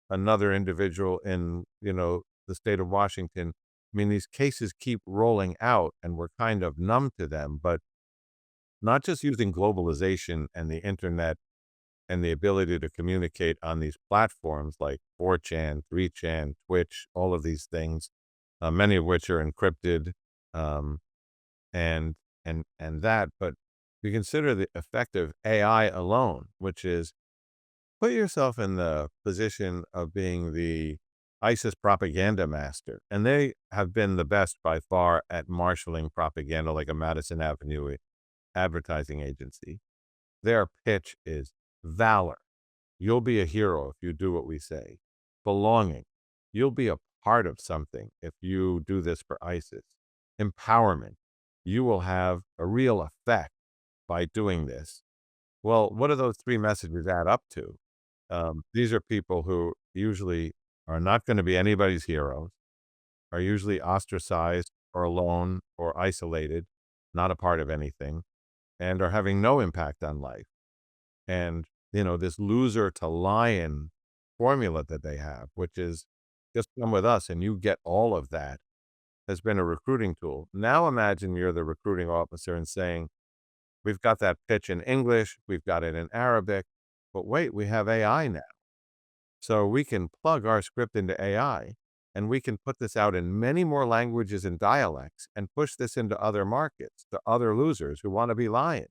Another individual in, the state of Washington. I mean, these cases keep rolling out and we're kind of numb to them, but not just using globalization and the internet and the ability to communicate on these platforms like 4chan, 3chan, Twitch, all of these things, many of which are encrypted, um, and that. But you consider the effect of AI alone, which is put yourself in the position of being the ISIS propaganda master, and they have been the best by far at marshaling propaganda like a Madison Avenue advertising agency. Their pitch is valor. You'll be a hero if you do what we say. Belonging. You'll be a part of something if you do this for ISIS. Empowerment. You will have a real effect by doing this. Well, what do those three messages add up to? These are people who usually are not going to be anybody's heroes. are usually ostracized or alone or isolated, not a part of anything, and are having no impact on life. And, this loser to lion formula that they have, which is just come with us and you get all of that, has been a recruiting tool. Now imagine you're the recruiting officer and saying, we've got that pitch in English, we've got it in Arabic, but wait, we have AI now. So we can plug our script into AI and we can put this out in many more languages and dialects and push this into other markets, to other losers who want to be lions.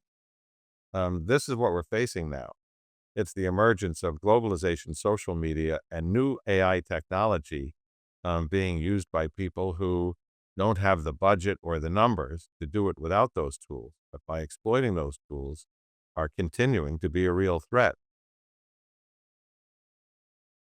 This is what we're facing now. It's the emergence of globalization, social media, and new AI technology being used by people who don't have the budget or the numbers to do it without those tools, but by exploiting those tools are continuing to be a real threat.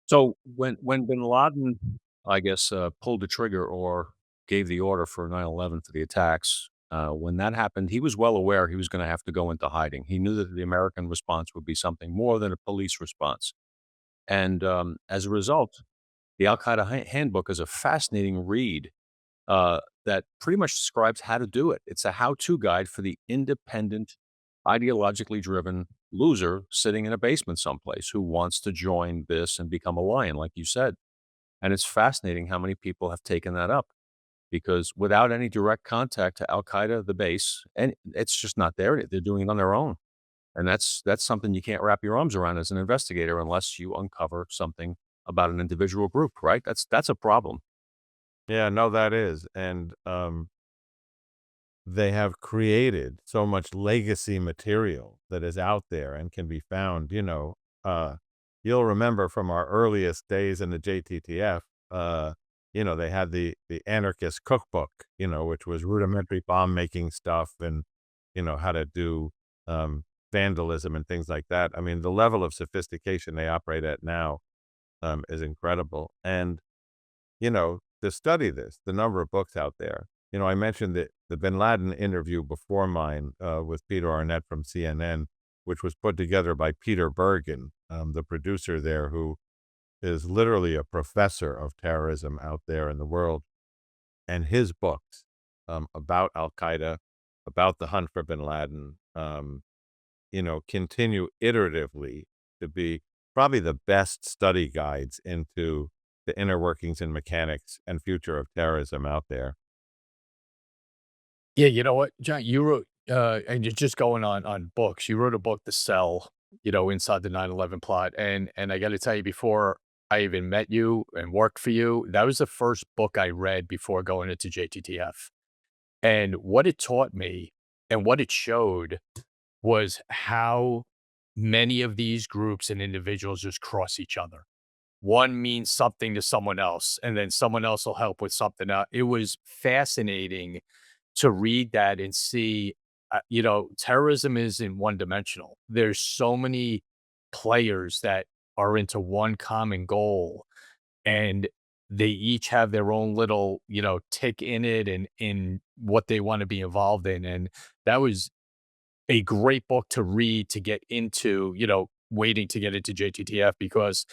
So when Bin Laden, I guess, pulled the trigger or gave the order for 9/11 for the attacks, when that happened, he was well aware he was going to have to go into hiding. He knew that the American response would be something more than a police response, and as a result, the Al Qaeda Handbook is a fascinating read that pretty much describes how to do it. It's a how-to guide for the independent, ideologically driven loser sitting in a basement someplace who wants to join this and become a lion, like you said. And it's fascinating how many people have taken that up because without any direct contact to Al Qaeda, the base, and it's just not there. They're doing it on their own. And that's something you can't wrap your arms around as an investigator unless you uncover something about an individual group, right? That's a problem. Yeah, no, that is. And they have created so much legacy material that is out there and can be found. You'll remember from our earliest days in the JTTF, they had the anarchist cookbook, which was rudimentary bomb making stuff and, how to do vandalism and things like that. I mean, the level of sophistication they operate at now is incredible. And to study this, the number of books out there. I mentioned the Bin Laden interview before mine with Peter Arnett from CNN, which was put together by Peter Bergen, the producer there, who is literally a professor of terrorism out there in the world. And his books about Al Qaeda, about the hunt for Bin Laden, continue iteratively to be probably the best study guides into the inner workings and mechanics and future of terrorism out there. Yeah, you know what, John, you wrote, and you're just going on books. You wrote a book, The Cell, inside the 9/11 plot, and I got to tell you, before I even met you and worked for you, that was the first book I read before going into JTTF. And what it taught me and what it showed was how many of these groups and individuals just cross each other. One means something to someone else, and then someone else will help with something else. It was fascinating to read that and see, terrorism isn't one dimensional. There's so many players that are into one common goal, and they each have their own little, tick in it and in what they want to be involved in. And that was a great book to read to get into, waiting to get into JTTF because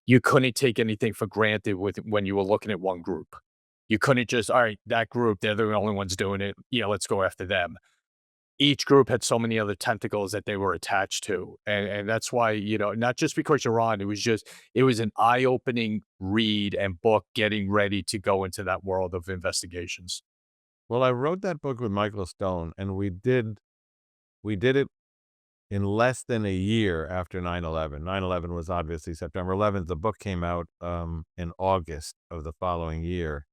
you couldn't take anything for granted with when you were looking at one group. You couldn't just, all right, that group, they're the only ones doing it. Yeah, let's go after them. Each group had so many other tentacles that they were attached to. And that's why, not just because you're on, it was an eye-opening read and book getting ready to go into that world of investigations. Well, I wrote that book with Michael Stone, and we did it in less than a year after 9/11. 9/11 was obviously September 11th. The book came out in August of the following year.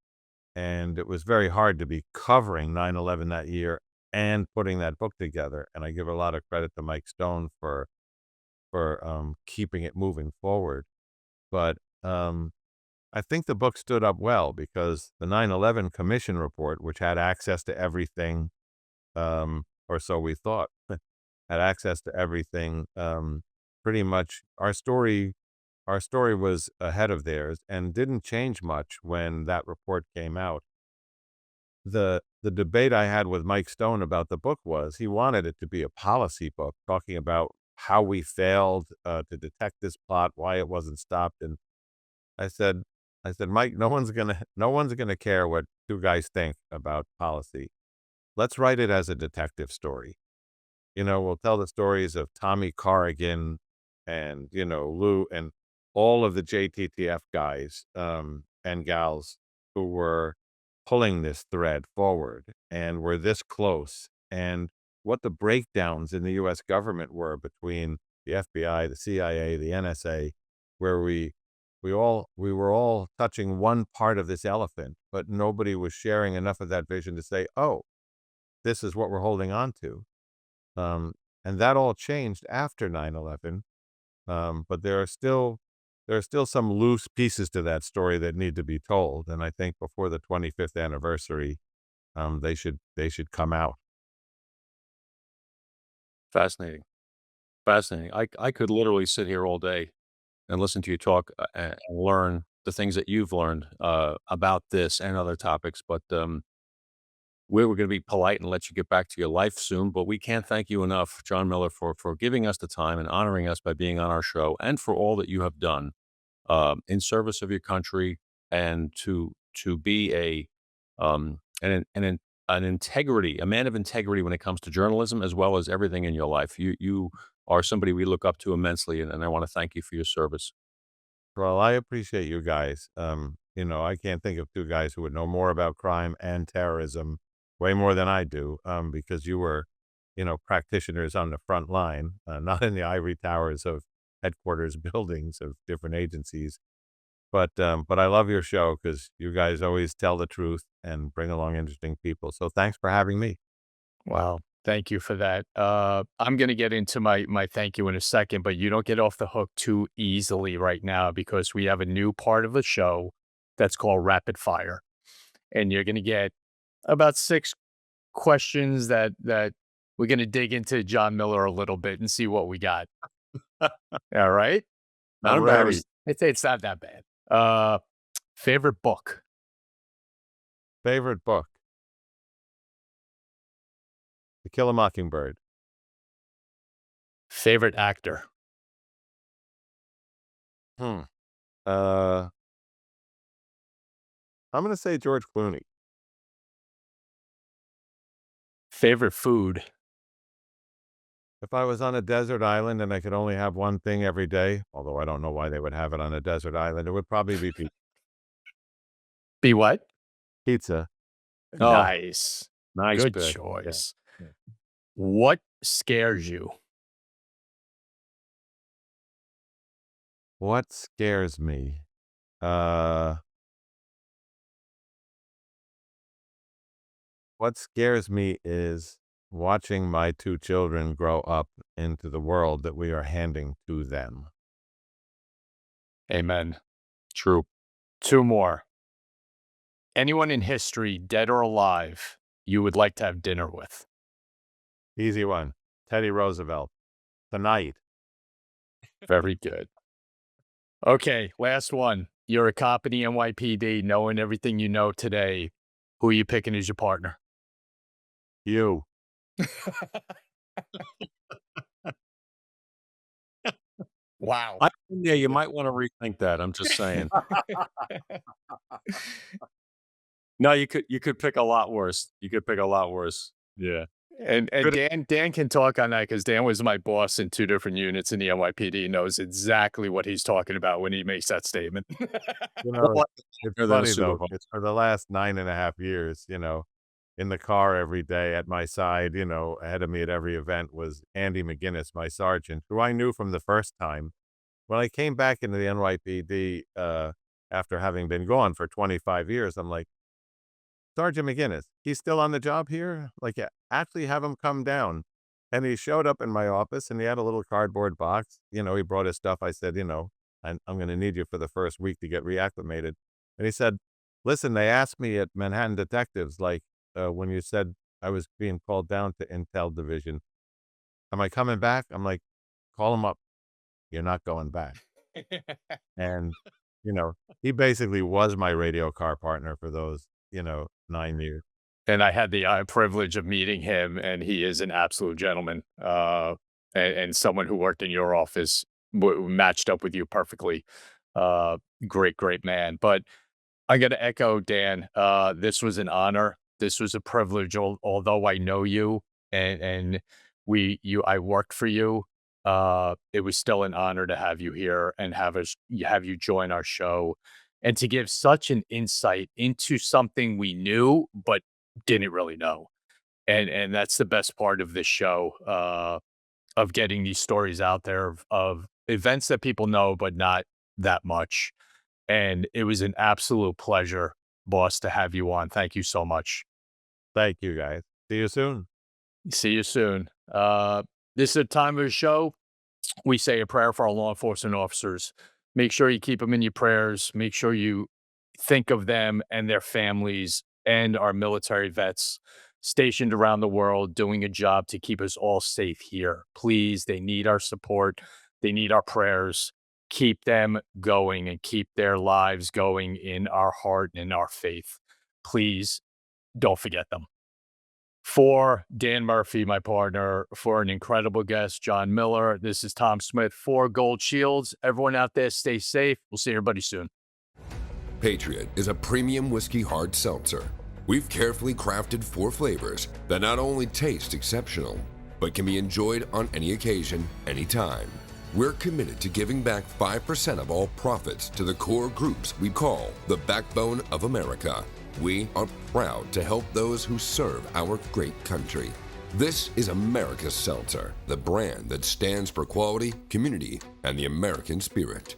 And it was very hard to be covering 9/11 that year and putting that book together. And I give a lot of credit to Mike Stone for keeping it moving forward. But I think the book stood up well because the 9/11 Commission report, which had access to everything, or so we thought, had access to everything. Pretty much our story was ahead of theirs and didn't change much when that report came out. The debate I had with Mike Stone about the book was he wanted it to be a policy book talking about how we failed to detect this plot, why it wasn't stopped. And I said, I said, Mike, no one's gonna care what two guys think about policy. Let's write it as a detective story. We'll tell the stories of Tommy Corrigan and, Lou and all of the JTTF guys and gals who were pulling this thread forward and were this close, and what the breakdowns in the US government were between the FBI, the CIA, the NSA, where we were all touching one part of this elephant, but nobody was sharing enough of that vision to say, oh, this is what we're holding on to. Um, and that all changed after 9/11. But there are still some loose pieces to that story that need to be told. And I think before the 25th anniversary, they should come out. Fascinating. Fascinating. I could literally sit here all day and listen to you talk and learn the things that you've learned about this and other topics. But we were going to be polite and let you get back to your life soon. But we can't thank you enough, John Miller, for giving us the time and honoring us by being on our show, and for all that you have done in service of your country, and to be an integrity, a man of integrity when it comes to journalism, as well as everything in your life. You are somebody we look up to immensely, and I want to thank you for your service. Well, I appreciate you guys. I can't think of two guys who would know more about crime and terrorism, way more than I do, because you were, practitioners on the front line, not in the ivory towers of headquarters buildings of different agencies. But I love your show because you guys always tell the truth and bring along interesting people. So thanks for having me. Wow. Thank you for that. I'm going to get into my thank you in a second, but you don't get off the hook too easily right now, because we have a new part of the show that's called Rapid Fire. And you're going to get about 6 questions that we're going to dig into John Miller a little bit and see what we got. All right? Not I'm ready. embarrassed. It's not that bad. Favorite book? Favorite book? To Kill a Mockingbird. Favorite actor? Hmm. I'm gonna say George Clooney. Favorite food? If I was on a desert island and I could only have one thing every day, although I don't know why they would have it on a desert island, it would probably be Be what? pizza. Oh, Nice. nice Good pick. choice. Yeah. What scares you? What scares me? Uh, what scares me is watching my two children grow up into the world that we are handing to them. Amen. True. 2 more. Anyone in history, dead or alive, you would like to have dinner with? Easy one. Teddy Roosevelt. Tonight. Very good. Okay, last one. You're a cop in the NYPD, knowing everything you know today. Who are you picking as your partner? You. Wow. Yeah, you might want to rethink that. I'm just saying. No, you could pick a lot worse. You could pick a lot worse. Yeah. And Good. Dan can talk on that, because Dan was my boss in 2 different units in the NYPD. Knows exactly what he's talking about when he makes that statement. Well, It's better than a funny though, supervisor. it's for the last 9.5 years, in the car every day at my side, ahead of me at every event was Andy McGinnis, my sergeant, who I knew from the first time. When I came back into the NYPD, after having been gone for 25 years, I'm like, Sergeant McGinnis, he's still on the job here? Like, yeah, actually have him come down. And he showed up in my office and he had a little cardboard box. He brought his stuff. I said, I'm going to need you for the first week to get reacclimated. And he said, listen, they asked me at Manhattan Detectives, like, when you said I was being called down to Intel Division, am I coming back? I'm like, call him up. You're not going back. And, he basically was my radio car partner for those, 9 years. And I had the privilege of meeting him, and he is an absolute gentleman, and someone who worked in your office matched up with you perfectly. Great, great man. But I got to echo Dan. This was an honor. This was a privilege. Although I know you and I worked for you. It was still an honor to have you here and have you join our show, and to give such an insight into something we knew but didn't really know. And that's the best part of this show, of getting these stories out there of events that people know but not that much. And it was an absolute pleasure, boss, to have you on. Thank you so much. Thank you, guys. See you soon. See you soon. This is the time of the show. We say a prayer for our law enforcement officers. Make sure you keep them in your prayers. Make sure you think of them and their families and our military vets stationed around the world doing a job to keep us all safe here. Please, they need our support. They need our prayers. Keep them going and keep their lives going in our heart and in our faith. Please don't forget them. For Dan Murphy, my partner, for an incredible guest, John Miller, this is Tom Smith for Gold Shields. Everyone out there, stay safe. We'll see everybody soon. Patriot is a premium whiskey hard seltzer. We've carefully crafted 4 flavors that not only taste exceptional, but can be enjoyed on any occasion, anytime. We're committed to giving back 5% of all profits to the core groups we call the backbone of America. We are proud to help those who serve our great country. This is America's Seltzer, the brand that stands for quality, community, and the American spirit.